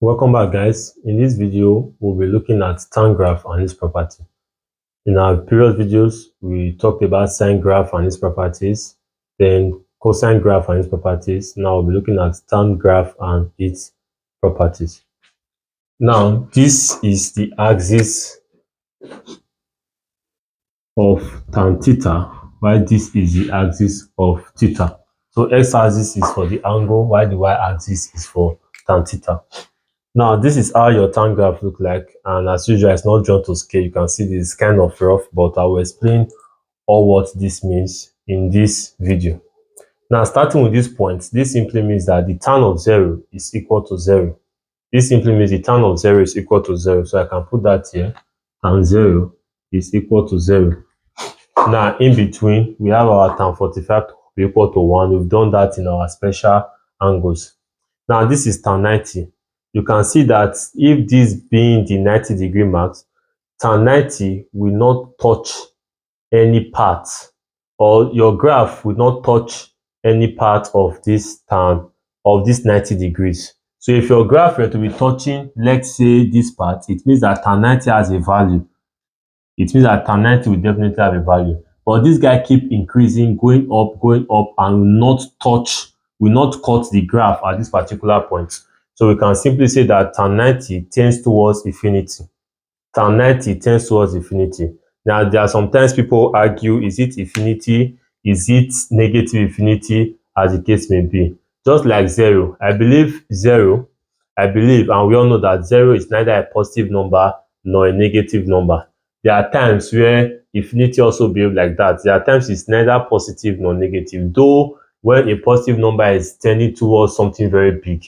Welcome back, guys. In this video, we'll be looking at tan graph and its property. In our previous videos, we talked about sine graph and its properties, then cosine graph and its properties. Now we'll be looking at tan graph and its properties. Now, this is the axis of tan theta, while this is the axis of theta. So x-axis is for the angle, while the y-axis is for tan theta. Now, this is how your tan graph look like, and as usual, it's not drawn to scale. You can see this is kind of rough, but I will explain all what this means in this video. Now, starting with this point, this simply means that the tan of 0 is equal to 0. This simply means the tan of 0 is equal to 0. So I can put that here. Tan 0 is equal to 0. Now, in between, we have our tan 45 to be equal to 1. We've done that in our special angles. Now, this is tan 90. You can see that if this being the 90-degree mark, tan 90 will not touch any part, or your graph will not touch any part of this tan of this 90 degrees. So if your graph were to be touching, let's say, this part, it means that tan 90 has a value. It means that tan 90 will definitely have a value. But this guy keep increasing, going up, and will not cut the graph at this particular point. So we can simply say that tan 90 tends towards infinity. Tan 90 tends towards infinity. Now, there are sometimes people argue, is it infinity? Is it negative infinity? As the case may be. Just like 0. I believe, and we all know that 0 is neither a positive number nor a negative number. There are times where infinity also behaves like that. There are times it's neither positive nor negative. Though, when a positive number is tending towards something very big,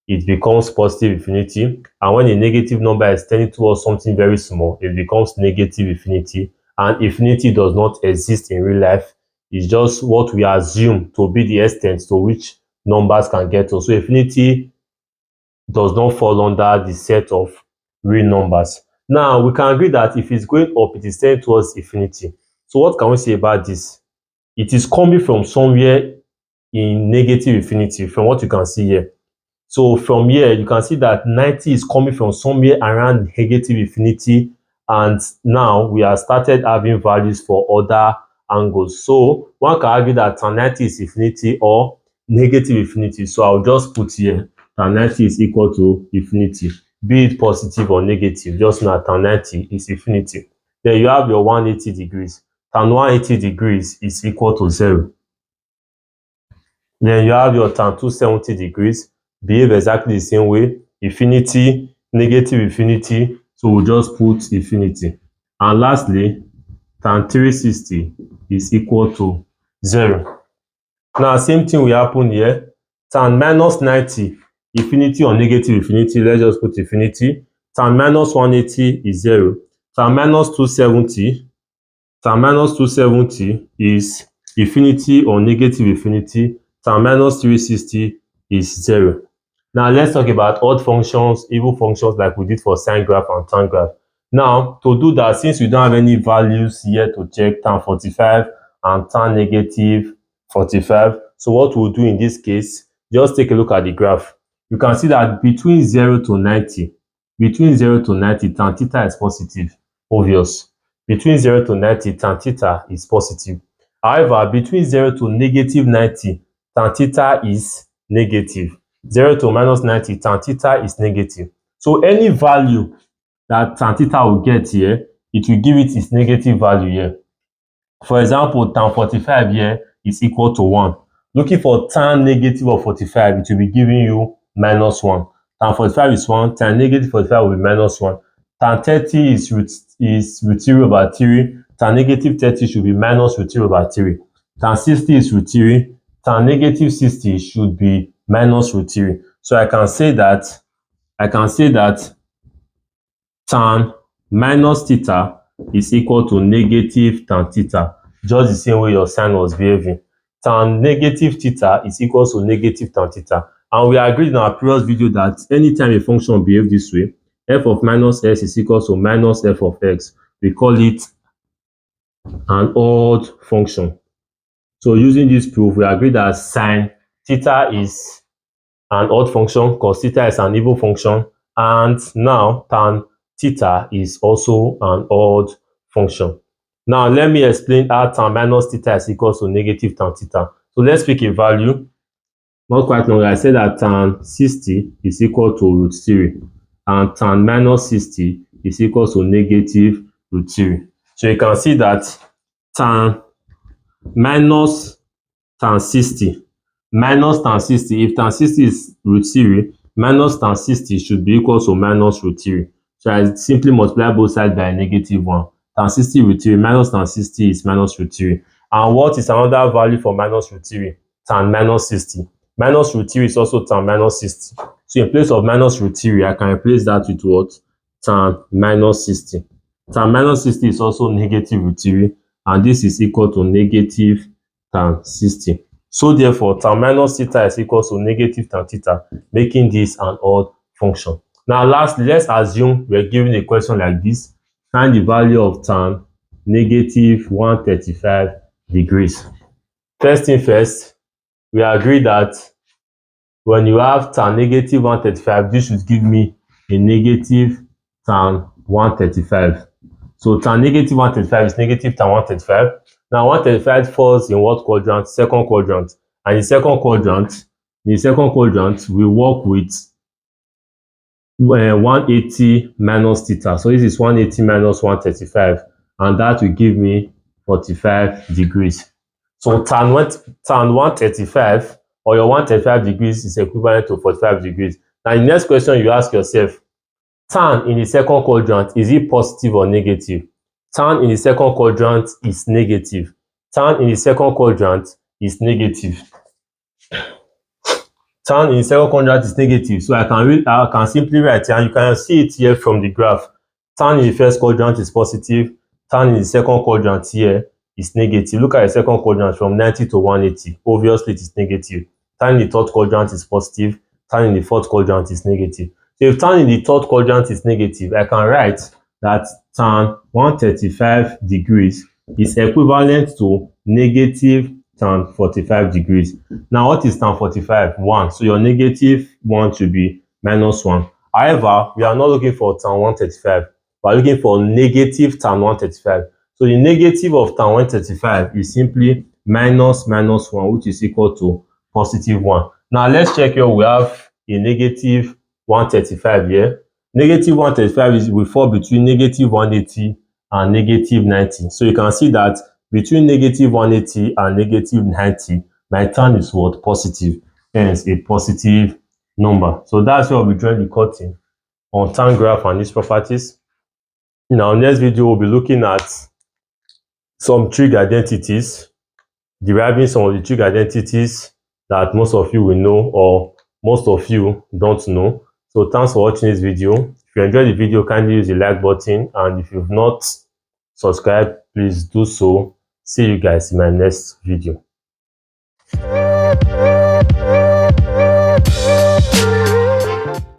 it becomes positive infinity, and when a negative number is tending towards something very small, it becomes negative infinity. And infinity does not exist in real life. It's just what we assume to be the extent to which numbers can get to. So infinity does not fall under the set of real numbers. Now, we can agree that if it's going up, it is tending towards infinity. So what can we say about this? It is coming from somewhere in negative infinity, from what you can see here. So from here, you can see that 90 is coming from somewhere around negative infinity, and now we have started having values for other angles. So one can argue that tan 90 is infinity or negative infinity. So I'll just put here tan 90 is equal to infinity, be it positive or negative. Just know that tan 90 is infinity. Then you have your 180 degrees. Tan 180 degrees is equal to 0. Then you have your tan 270 degrees. Behave exactly the same way. Infinity, negative infinity. So we'll just put infinity. And lastly, tan 360 is equal to 0. Now, same thing will happen here. Tan minus 90, infinity or negative infinity. Let's just put infinity. Tan minus 180 is 0. Tan minus 270. Tan minus 270 is infinity or negative infinity. Tan minus 360 is 0. Now, let's talk about odd functions, even functions like we did for sine graph and tan graph. Now, to do that, since we don't have any values here to check tan 45 and tan negative 45, so what we'll do in this case, just take a look at the graph. You can see that between 0 to 90, tan theta is positive, obvious. Between 0 to 90, tan theta is positive. However, between 0 to negative 90, tan theta is negative. 0 to minus 90, tan theta is negative. So any value that tan theta will get here, it will give it its negative value here. For example, tan 45 here is equal to 1. Looking for tan negative of 45, it will be giving you minus 1. Tan 45 is 1, tan negative 45 will be minus 1. Tan 30 is root 3 over 3. Tan negative 30 should be minus root 3 over 3. Tan 60 is root 3. Tan negative 60 should be minus root 3. So I can say that tan minus theta is equal to negative tan theta, just the same way your sine was behaving. Tan negative theta is equal to negative tan theta. And we agreed in our previous video that anytime a function behaves this way, f of minus x is equal to minus f of x. We call it an odd function. So using this proof, we agree that sine theta is an odd function, cos theta is an even function, And now tan theta is also an odd function. Now let me explain how tan minus theta is equal to negative tan theta. So let's pick a value. Not quite long, I said that tan 60 is equal to root 3 and tan minus 60 is equal to negative root 3. So you can see that tan minus tan 60 minus tan 60, if tan 60 is root 3, minus tan 60 should be equal to minus root 3. So I simply multiply both sides by a negative 1. Tan 60 root 3 minus tan 60 is minus root 3. And what is another value for minus root 3? Tan minus 60. Minus root 3 is also tan minus 60. So in place of minus root 3, I can replace that with what? Tan minus 60. Tan minus 60 is also negative root 3, and this is equal to negative tan 60. So therefore, tan minus theta is equal to negative tan theta, making this an odd function. Now lastly, let's assume we're given a question like this. Find the value of tan negative 135 degrees. First thing first, we agree that when you have tan negative 135, this should give me a negative tan 135. So tan negative 135 is negative tan 135. Now 135 falls in what quadrant? Second quadrant. And in second quadrant, we work with 180 minus theta. So this is 180 minus 135, and that will give me 45 degrees. So tan 135 or your 135 degrees is equivalent to 45 degrees. Now the next question you ask yourself, tan in the second quadrant, is it positive or negative? Tan in the second quadrant is negative. Tan in the second quadrant is negative. Tan in the second quadrant is negative. So I can simply write here, and you can see it here from the graph. Tan in the first quadrant is positive. Tan in the second quadrant here is negative. Look at the second quadrant from 90 to 180. Obviously, it is negative. Tan in the third quadrant is positive. Tan in the fourth quadrant is negative. So if tan in the third quadrant is negative, I can write that tan 135 degrees is equivalent to negative tan 45 degrees. Now what is tan 45? 1. So your negative 1 should be minus 1. However, we are not looking for tan 135. We are looking for negative tan 135. So the negative of tan 135 is simply minus 1, which is equal to positive 1. Now let's check here. We have a negative 135 here. Negative 135 will fall between negative 180 and negative 90. So you can see that between negative 180 and negative 90, my tan is what? Positive. Hence a positive number. So that's why we'll be drawing the curtain on tan graph and its properties. In our next video, we'll be looking at some trig identities, deriving some of the trig identities that most of you will know or most of you don't know. So thanks for watching this video. If you enjoyed the video, kindly use the like button, and if you've not subscribed, please do so. See you guys in my next video.